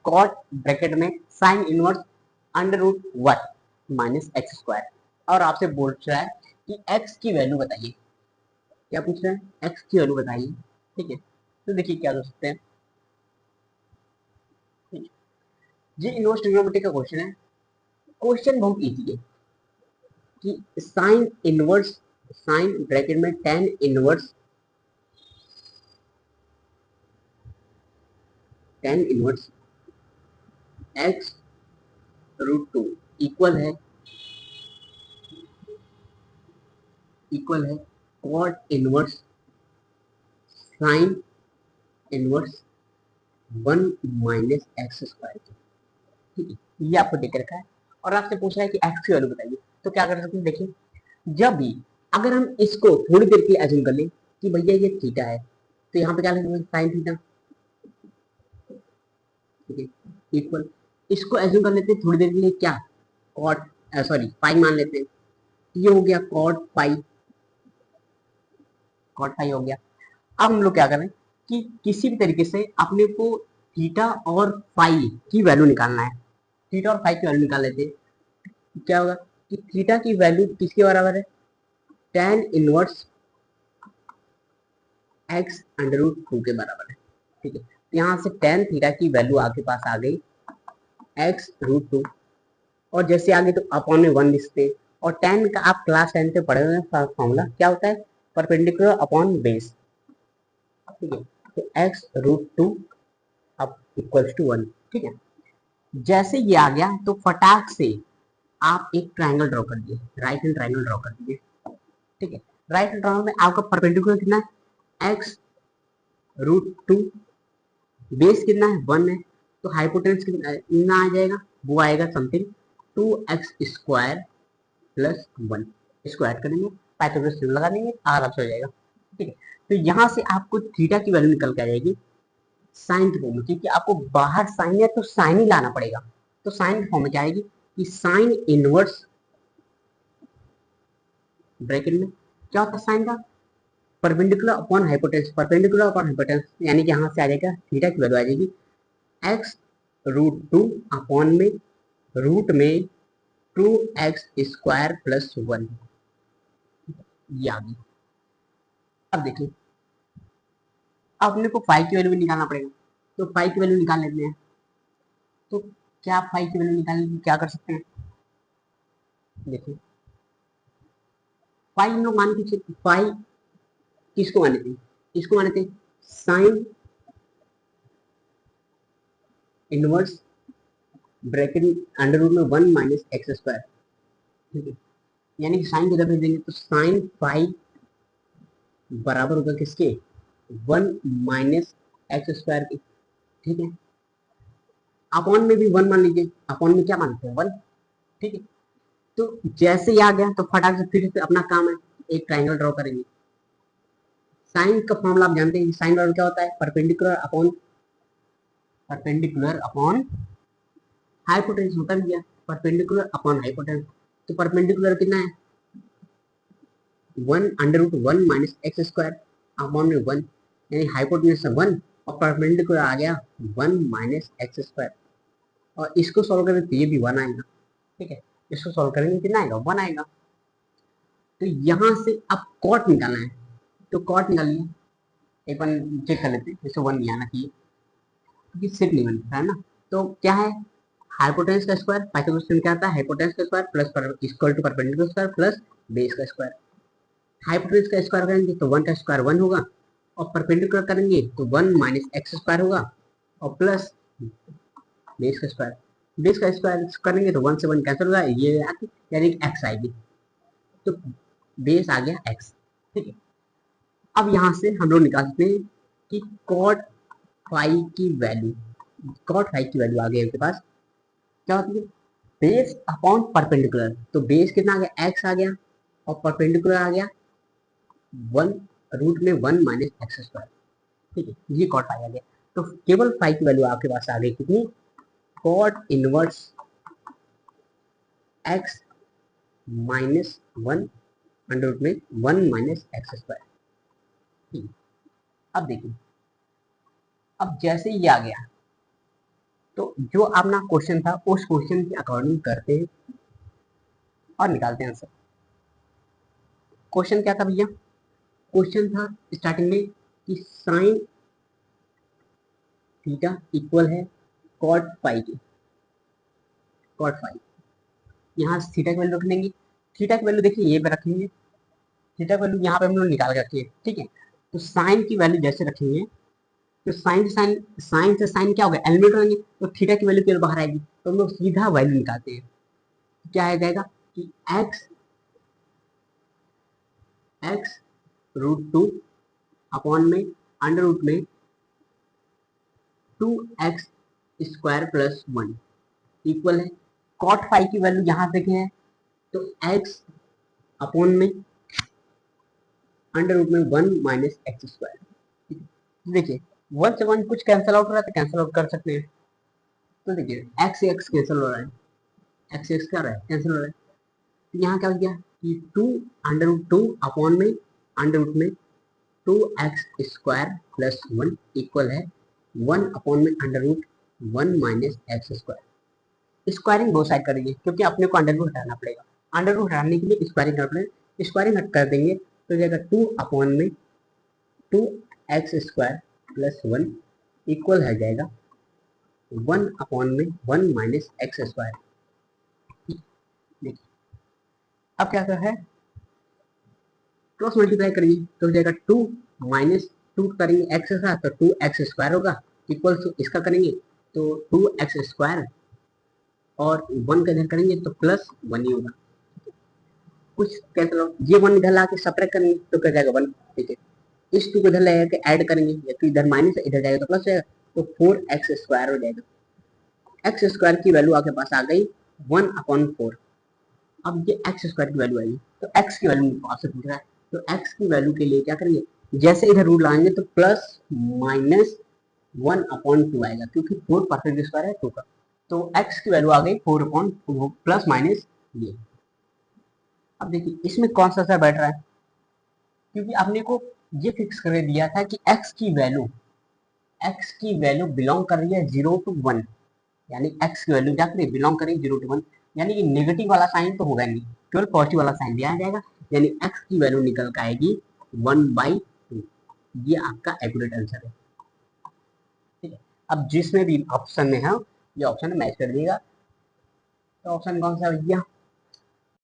Cot bracket में sine inverse under root one minus x square, और आपसे बोल रहा है कि एक्स की वैल्यू बताइए। क्या पूछ रहे हैं? एक्स की वैल्यू बताइए। ठीक है, तो देखिए क्या कर सकते हैं। ये इनवर्स ट्रिग्नोमेट्री का क्वेश्चन है। क्वेश्चन बहुत इजी है कि साइन इनवर्स, साइन ब्रैकेट में tan inverse, tan inverse X root two equal है cot inverse sine inverse one minus x square. ठीक है, ये आपको देख रखा है और आपसे पूछ रहा है कि एक्स की वैल्यू बताइए। तो क्या कर सकते हैं, देखिए जब भी अगर हम इसको थोड़ी देर के लिए एज्यूम कर लें कि भैया ये थीटा है, तो यहाँ पे क्या लिखेंगे, साइन थीटा। ठीक है, इक्वल, इसको एज्यूम कर लेते हैं थोड़ी देर के लिए क्या, कॉट, सॉरी पाई मान लेते हैं। ये हो गया कॉट पाई, कॉट पाई हो गया। अब हम लोग क्या करें कि किसी भी तरीके से अपने को थीटा और फाई की वैल्यू निकालना है। थीटा और फाई की वैल्यू निकाल लेते हैं। क्या होगा कि थीटा की वैल्यू किसके बराबर है, tan inverse x under root two के बराबर है। ठीक है, तो यहाँ से टेन थीटा की वैल्यू आपके पास आ गई एक्स रूट टू, और जैसे आगे तो अपॉन में वन लिखते हैं। और टेन का आप क्लास 10 से पढ़े हुए हैं, फॉर्मूला क्या होता है, परपेंडिकुलर अपॉन बेस। ठीक है, तो एक्स रूट टू अब इक्वल्स टू वन। ठीक है, जैसे ये आ गया तो फटाक से आप एक ट्राइंगल ड्रॉ कर दिए, राइट हैंड ट्राइंगल ड्रॉ कर दीजिए। ठीक है, राइट हैंड ट्राइंगल में आपका परपेंडिकुलर कितना है, एक्स रूट टू, बेस कितना है, वन है, तो हाइपोटेन्यूज कितना आ जाएगा, वो आएगा something two x square plus one. Square करेंगे, पाइथागोरस थ्योरम लगा देंगे, आराम से हो जाएगा। ठीक है, तो यहाँ से आपको थीटा की वैल्यू निकल के आ जाएगी साइन के फॉर्म में, क्योंकि आपको बाहर साइन है तो साइन ही लाना पड़ेगा। तो साइन के फॉर्म में क्या आएगी कि साइन इनवर्स ब्रैकेट में क्या होता है साइन का, perpendicular upon hypotenuse, perpendicular upon hypotenuse, यानी कि यहाँ से आ जाएगा थीटा की वैल्यू आ जाएगी एक्स रूट टू अपॉन में रूट में two x square plus one. ये आ गई। अब देखिए अपने को फाइव की वैल्यू भी निकालना पड़ेगा, तो फाइव की वैल्यू निकाल लेते हैं। तो क्या फाइव की वैल्यू निकालने की क्या कर सकते हैं, देखिए फाइव हम लोग मान के फाइव किसको माने थे, इसको माने थे sine inverse bracket under root में वन माइनस एक्स स्क्वायर। ठीक है, यानी कि साइन की जगह देंगे तो साइन फाइव बराबर होगा किसके, वन माइनस एक्स स्क्वायर के। ठीक है, अपॉन में भी वन मान लीजिए, अपॉन में क्या मानते हैं, वन। ठीक है, तो जैसे ही आ गया तो फटाक से फिर से अपना काम है, एक ट्राइंगल ड्रॉ करेंगे। साइन का फॉर्मूला आप जानते हैं, साइन बराबर क्या होता है, परपेंडिकुलर अपॉन हाइपोटेन्यूज होता भी है, परपेंडिकुलर अपॉन हाइपोटेन्यूज। तो परपेंडिकुलर कितना है, one under root one minus x square upon में वन, यानी हाइपोटेन्यूज वन और परपेंडिकुलर आ गया वन माइनस एक्स स्क्वायर। और इसको सॉल्व करें तो ये भी वन आएगा। ठीक है, इसको सॉल्व करेंगे कितना आएगा, वन आएगा। तो यहाँ से अब कॉट निकालना है, तो कॉट निकालिए, एक बार चेक कर लेते हैं, जैसे वन नहीं आना चाहिए क्योंकि सेट नहीं बनता है ना। तो क्या है, हाइपोटेन्यूज का स्क्वायर, पाइथागोरस थ्योरम क्या आता है, हाइपोटेन्यूज का square plus equal to perpendicular square plus base का स्क्वायर। हाइपोटेन्यूज का स्क्वायर करेंगे तो वन का स्क्वायर वन होगा, और परपेंडिकुलर करेंगे तो वन माइनस एक्स स्क्वायर होगा, और प्लस बेस का स्क्वायर। बेस का स्क्वायर करेंगे तो वन से वन कैंसिल होगा, ये यानी एक्स आएगी, तो बेस आ गया एक्स। ठीक है, अब यहाँ से हम लोग निकाल सकते हैं कि कॉट फाइव की वैल्यू, कॉट फाइव की वैल्यू आ गई आपके पास, क्या होती है, बेस अपॉन परपेंडिकुलर। तो बेस कितना आ गया, एक्स आ गया, और परपेंडिकुलर आ गया वन रूट में वन माइनस एक्स स्क्वायर। ठीक है, ये कॉट फाइव आ गया। तो केवल फाइव की वैल्यू आपके पास आ गई कितनी, cot inverse x minus one under root में वन माइनस एक्स स्क्वायर। अब देखिए, अब जैसे ये आ गया तो जो अपना क्वेश्चन था उस क्वेश्चन के अकॉर्डिंग करते हैं और निकालते हैं आंसर। क्वेश्चन क्या था भैया? क्वेश्चन था स्टार्टिंग में कि साइन थीटा इक्वल है कॉट फाई के, कॉट फाई। यहाँ थीटा की वैल्यू रख लेंगे। थीटा की वैल्यू देखिए ये पे रखेंगे, थीटा की वैल्यू यहाँ पे हम लोग निकाल के रखिए, ठीक है। तो साइन की वैल्यू जैसे रखेंगे तो साइन से साइन क्या होगा, एलिमिनेट होंगे, तो थीटा की वैल्यू केवल बाहर आएगी, तो हम लोग सीधा वैल्यू निकालते हैं। क्या आ जाएगा कि एक्स रूट टू अपॉन में अंडर रूट में 2x स्क्वायर प्लस 1 इक्वल है कॉट फाई की वैल्यू यहाँ देखे हैं तो x अपॉन में अंडर रूट में 1 माइनस एक्स स्क्वायर। देखिए 1 से 1 कुछ कैंसिल आउट हो रहा है तो कैंसिल आउट कर सकते हैं। तो देखिए x से x कैंसिल हो रहा है, x से x क्या हो रहा है, कैंसिल हो रहा है। तो यहाँ क्या हो गया कि 2 अंडर रूट 2 अपॉन में अंडर रूट में 2x स्क्वायर प्लस 1 इक्वल है 1 अपॉन में under root 1 minus x square. Squaring दो साइड करेंगे क्योंकि अपने को अंडर रूट हटाना पड़ेगा, अंडर रूट हटाने के लिए स्क्वायरिंग करना पड़ेगा। स्क्वायरिंग हट कर देंगे तो जाएगा 2 अपॉन में 2x स्क्वायर प्लस 1 इक्वल है जाएगा 1 अपॉन में 1 माइनस एक्स स्क्वायर। देखिए अब क्या कर है, क्रॉस मल्टीप्लाई करेंगे तो हो जाएगा 2 माइनस 2 करेंगे एक्स के साथ तो 2x स्क्वायर होगा इक्वल टू इसका करेंगे तो 2x स्क्वायर और 1 का इधर करेंगे तो प्लस 1 ही होगा। कुछ कैंसिल आउट, ये 1 इधर ला के सब्ट्रैक्ट करेंगे तो क्या जाएगा 1, ठीक है। इस 2 को इधर ले के ऐड करेंगे या तो इधर माइनस इधर जाएगा तो प्लस जाएगा तो 4x स्क्वायर हो जाएगा। एक्स स्क्वायर की वैल्यू आपके पास आ गई 1 अपॉन 4। अब ये एक्स स्क्वायर की वैल्यू आई तो एक्स की वैल्यू आपसे पूछ रहा है तो एक्स की वैल्यू के लिए क्या करेंगे, जैसे इधर रूट लगाएंगे तो प्लस माइनस 1 अपॉन 2 आएगा क्योंकि 4 परफेक्ट स्क्वायर है 2 का। तो एक्स की वैल्यू आ गई 4 अपॉन प्लस माइनस ये। अब देखिए इसमें कौन सा सा बैठ रहा है, क्योंकि आपने को ये फिक्स कर दिया था कि एक्स की वैल्यू बिलोंग कर रही है 0 टू 1, यानी एक्स की वैल्यू क्या करें, बिलोंग करें 0 टू 1, यानी कि नेगेटिव वाला साइन तो होगा नहीं, केवल पॉजिटिव वाला साइन दिया जाएगा, यानी एक्स की वैल्यू निकल कर आएगी 1/2। ये आपका एक्यूरेट आंसर है, ठीक है। अब जिसमें भी ऑप्शन में है ये ऑप्शन मैच कर दिएगा। तो ऑप्शन कौन सा भैया,